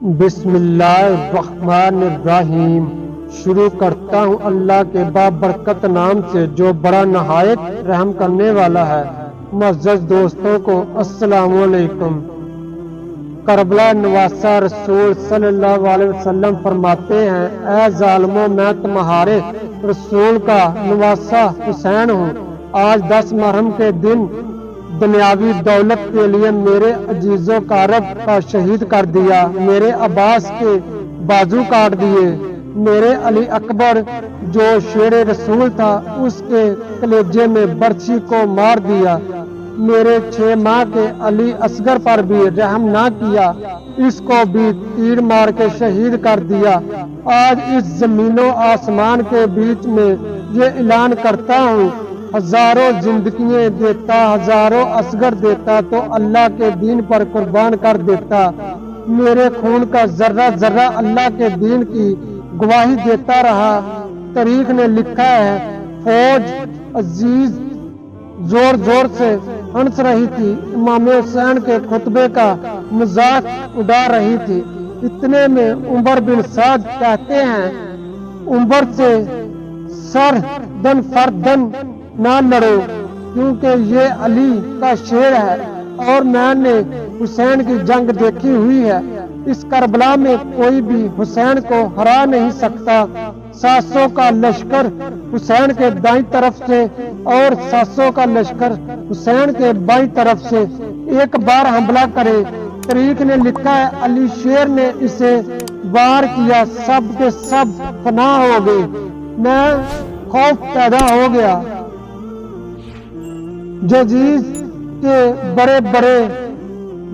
بسم اللہ الرحمن الرحیم۔ شروع کرتا ہوں اللہ کے بابرکت نام سے جو بڑا نہایت رحم کرنے والا ہے۔ معزز دوستوں کو السلام علیکم۔ کربلا نواسہ رسول صلی اللہ علیہ وسلم فرماتے ہیں، اے ظالموں، میں تمہارے رسول کا نواسہ حسین ہوں۔ آج 10 محرم کے دن دنیاوی دولت کے لیے میرے عزیز و اقارب کا شہید کر دیا، میرے عباس کے بازو کاٹ دیے، میرے علی اکبر جو شیر رسول تھا اس کے کلیجے میں برچھی کو مار دیا، میرے 6 ماہ کے علی اصغر پر بھی رحم نہ کیا، اس کو بھی تیر مار کے شہید کر دیا۔ آج اس زمین و آسمان کے بیچ میں یہ اعلان کرتا ہوں، ہزاروں زندگیاں دیتا، ہزاروں اصغر دیتا تو اللہ کے دین پر قربان کر دیتا۔ میرے خون کا ذرہ ذرہ اللہ کے دین کی گواہی دیتا رہا۔ تاریخ نے لکھا ہے، فوج عزیز زور زور سے ہنس رہی تھی، امام حسین کے خطبے کا مذاق اڑا رہی تھی۔ اتنے میں عمر بن سعد کہتے ہیں، عمر سے سردن فردن نہ لڑو، کیونکہ یہ علی کا شیر ہے اور میں نے حسین کی جنگ دیکھی ہوئی ہے۔ اس کربلا میں کوئی بھی حسین کو ہرا نہیں سکتا۔ 700 کا لشکر حسین کے دائیں طرف سے اور 700 کا لشکر حسین کے بائیں طرف سے ایک بار حملہ کرے۔ تاریخ نے لکھا ہے، علی شیر نے اسے وار کیا، سب کے سب فنا ہو گئے۔ میں خوف پیدا ہو گیا۔ جزیز کے بڑے بڑے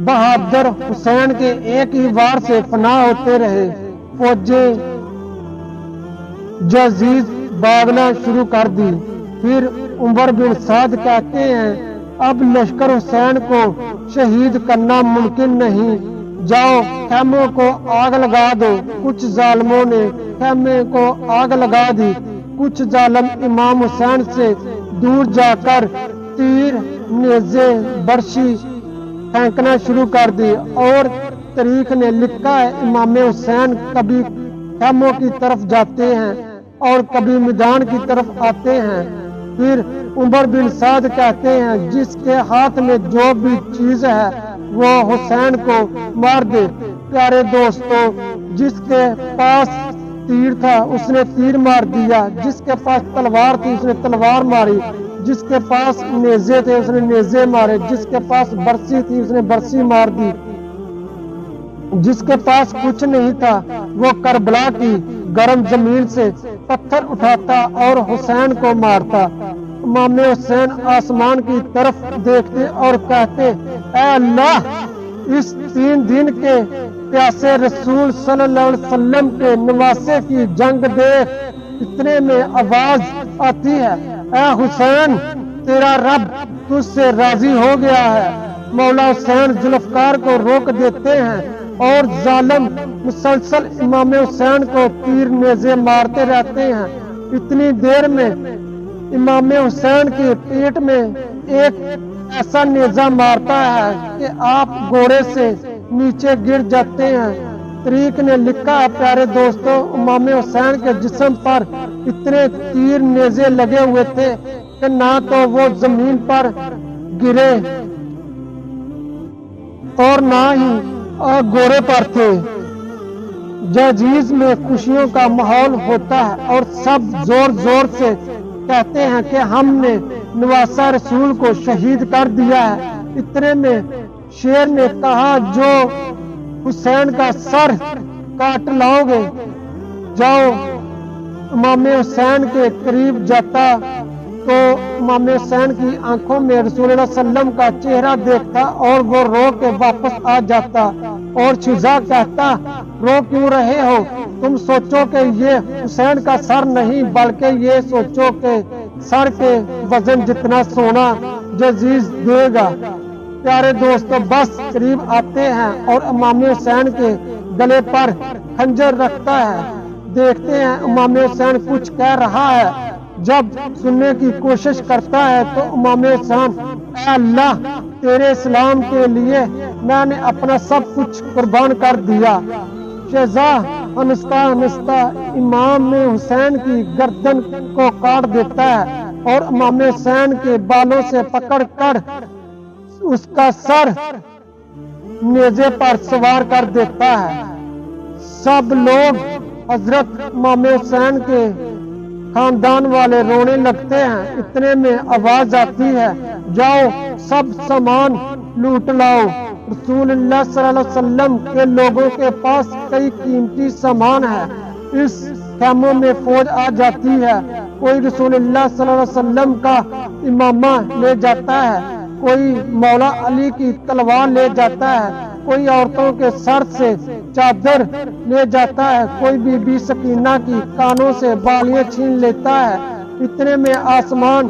بہادر حسین کے ایک ہی وار سے فنا ہوتے رہے۔ فوجیں جزیز بھاگنا شروع کر دی۔ پھر عمر بن سعد کہتے ہیں، اب لشکر حسین کو شہید کرنا ممکن نہیں، جاؤ خیموں کو آگ لگا دو۔ کچھ ظالموں نے خیمے کو آگ لگا دی، کچھ ظالم امام حسین سے دور جا کر تیر، نیزے، برچھی پھینکنا شروع کر دی، اور تاریخ نے لکھا ہے، امام حسین کبھی خیموں کی طرف جاتے ہیں اور کبھی میدان کی طرف آتے ہیں۔ پھر عمر بن سعد کہتے ہیں، جس کے ہاتھ میں جو بھی چیز ہے وہ حسین کو مار دے۔ پیارے دوستو، جس کے پاس تیر تھا اس نے تیر مار دیا، جس کے پاس تلوار تھی اس نے تلوار ماری، جس کے پاس نیزے تھے اس نے نیزے مارے، جس کے پاس برچھی تھی اس نے برچھی مار دی، جس کے پاس کچھ نہیں تھا وہ کربلا کی گرم زمین سے پتھر اٹھاتا اور حسین کو مارتا۔ امام حسین آسمان کی طرف دیکھتے اور کہتے، اے اللہ، اس 3 دن کے پیاسے رسول صلی اللہ علیہ وسلم کے نواسے کی جنگ دیکھ۔ اتنے میں آواز آتی ہے، اے حسین، تیرا رب تجھ سے راضی ہو گیا ہے۔ مولا حسین ذوالفقار کو روک دیتے ہیں اور ظالم مسلسل امام حسین کو تیر نیزے مارتے رہتے ہیں۔ اتنی دیر میں امام حسین کی پیٹ میں ایک ایسا نیزہ مارتا ہے کہ آپ گھوڑے سے نیچے گر جاتے ہیں۔ تاریخ نے لکھا ہے، پیارے دوستوں، امام حسین کے جسم پر اتنے تیر نیزے لگے ہوئے تھے کہ نہ تو وہ زمین پر گرے اور نہ ہی گھوڑے پر تھے۔ جزیز میں خوشیوں کا ماحول ہوتا ہے اور سب زور زور سے کہتے ہیں کہ ہم نے نواسہ رسول کو شہید کر دیا ہے۔ اتنے میں شیر نے کہا، جو حسین کا سر کاٹ لاؤ گے، جاؤ۔ امام حسین کے قریب جاتا تو امام حسین کی آنکھوں میں رسول اللہ صلی اللہ علیہ وسلم کا چہرہ دیکھتا اور وہ رو کے واپس آ جاتا اور شجاع کہتا، رو کیوں رہے ہو؟ تم سوچو کہ یہ حسین کا سر نہیں، بلکہ یہ سوچو کہ سر کے وزن جتنا سونا جزیز دے گا۔ پیارے دوستو، بس قریب آتے ہیں اور امام حسین کے گلے پر خنجر رکھتا ہے۔ دیکھتے ہیں امام حسین کچھ کہہ رہا ہے۔ جب سننے کی کوشش کرتا ہے تو امام حسین، اے اللہ، تیرے اسلام کے لیے میں نے اپنا سب کچھ قربان کر دیا۔ شہزاں ہنستا ہنستا امام حسین کی گردن کو کاٹ دیتا ہے اور امام حسین کے بالوں سے پکڑ کر اس کا سر نیزے پر سوار کر دیتا ہے۔ سب لوگ حضرت امام حسین کے خاندان والے رونے لگتے ہیں۔ اتنے میں آواز آتی ہے، جاؤ سب سامان لوٹ لاؤ۔ رسول اللہ صلی اللہ علیہ وسلم کے لوگوں کے پاس کئی قیمتی سامان ہے۔ اس خیموں میں فوج آ جاتی ہے۔ کوئی رسول اللہ صلی اللہ علیہ وسلم کا امامہ لے جاتا ہے، کوئی مولا علی کی تلوار لے جاتا ہے، کوئی عورتوں کے سر سے چادر لے جاتا ہے، کوئی بی بی سکینہ کی کانوں سے بالیاں چھین لیتا ہے۔ اتنے میں آسمان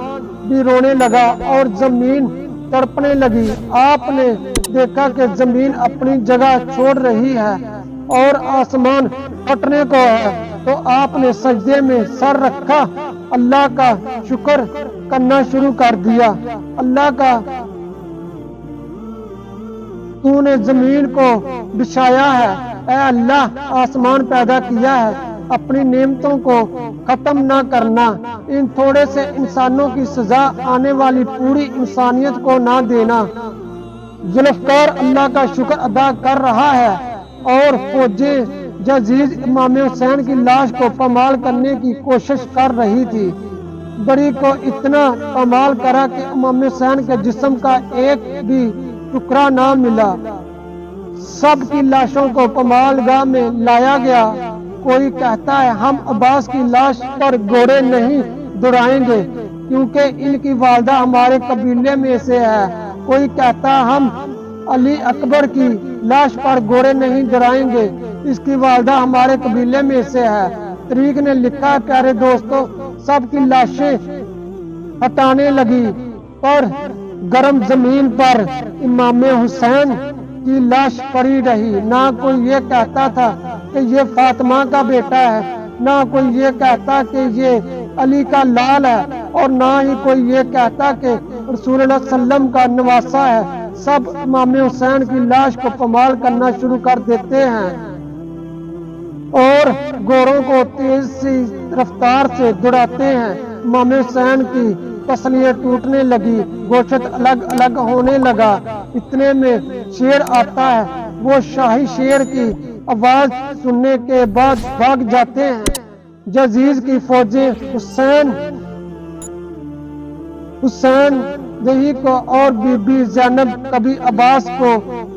بھی رونے لگا اور زمین تڑپنے لگی۔ آپ نے دیکھا کہ زمین اپنی جگہ چھوڑ رہی ہے اور آسمان پھٹنے کو ہے، تو آپ نے سجدے میں سر رکھا، اللہ کا شکر کرنا شروع کر دیا۔ اللہ کا، تو نے زمین کو بچھایا ہے، اے اللہ آسمان پیدا کیا ہے، اپنی نعمتوں کو ختم نہ کرنا، ان تھوڑے سے انسانوں کی سزا آنے والی پوری انسانیت کو نہ دینا۔ ذوالفقار اللہ کا شکر ادا کر رہا ہے اور فوج جزیز امام حسین کی لاش کو پامال کرنے کی کوشش کر رہی تھی۔ بڑی کو اتنا پامال کرا کہ امام حسین کے جسم کا ایک بھی ٹکڑا نہ ملا۔ سب کی لاشوں کو پامال گاہ میں لایا گیا۔ کوئی کہتا ہے ہم عباس کی لاش پر گھوڑے نہیں دوڑائیں گے کیونکہ ان کی والدہ ہمارے قبیلے میں سے ہے۔ کوئی کہتا ہے ہم علی اکبر کی لاش پر گھوڑے نہیں دوڑائیں گے، اس کی والدہ ہمارے قبیلے میں سے ہے۔ طریق نے لکھا ہے، پیارے دوستو، سب کی لاشیں ہٹانے لگی پر گرم زمین پر امام حسین کی لاش پڑی رہی۔ نہ کوئی یہ کہتا تھا کہ یہ فاطمہ کا بیٹا ہے، نہ کوئی یہ کہتا کہ یہ علی کا لال ہے، اور نہ ہی کوئی یہ کہتا کہ رسول اللہ صلی اللہ علیہ وسلم کا نواسا ہے۔ سب امام حسین کی لاش کو پامال کرنا شروع کر دیتے ہیں اور گھوڑوں کو تیز سی رفتار سے دوڑاتے ہیں۔ امام حسین کی پسلیاں ٹوٹنے لگی، گوشت الگ الگ ہونے لگا۔ اتنے میں شیر آتا ہے، وہ شاہی شیر کی آواز سننے کے بعد بھاگ جاتے ہیں۔ جزیز کی فوجیں حسین یہی کو اور بی بی زینب کبھی عباس کو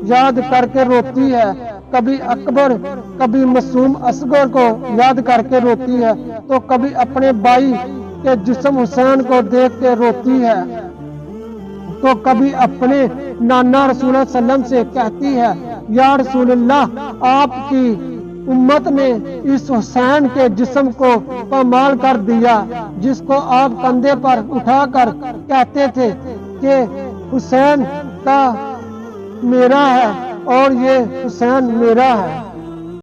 یاد کر کے روتی ہے، کبھی اکبر، کبھی معصوم اصغر کو یاد کر کے روتی ہے، تو کبھی اپنے بھائی کے جسم حسین کو دیکھ کے روتی ہے، تو کبھی اپنے نانا رسول اللہ صلی اللہ علیہ وسلم سے کہتی ہے، یا رسول اللہ، آپ کی امت نے اس حسین کے جسم کو پامال کر دیا جس کو آپ کندھے پر اٹھا کر کہتے تھے کہ حسین کا میرا ہے اور یہ حسین میرا ہے۔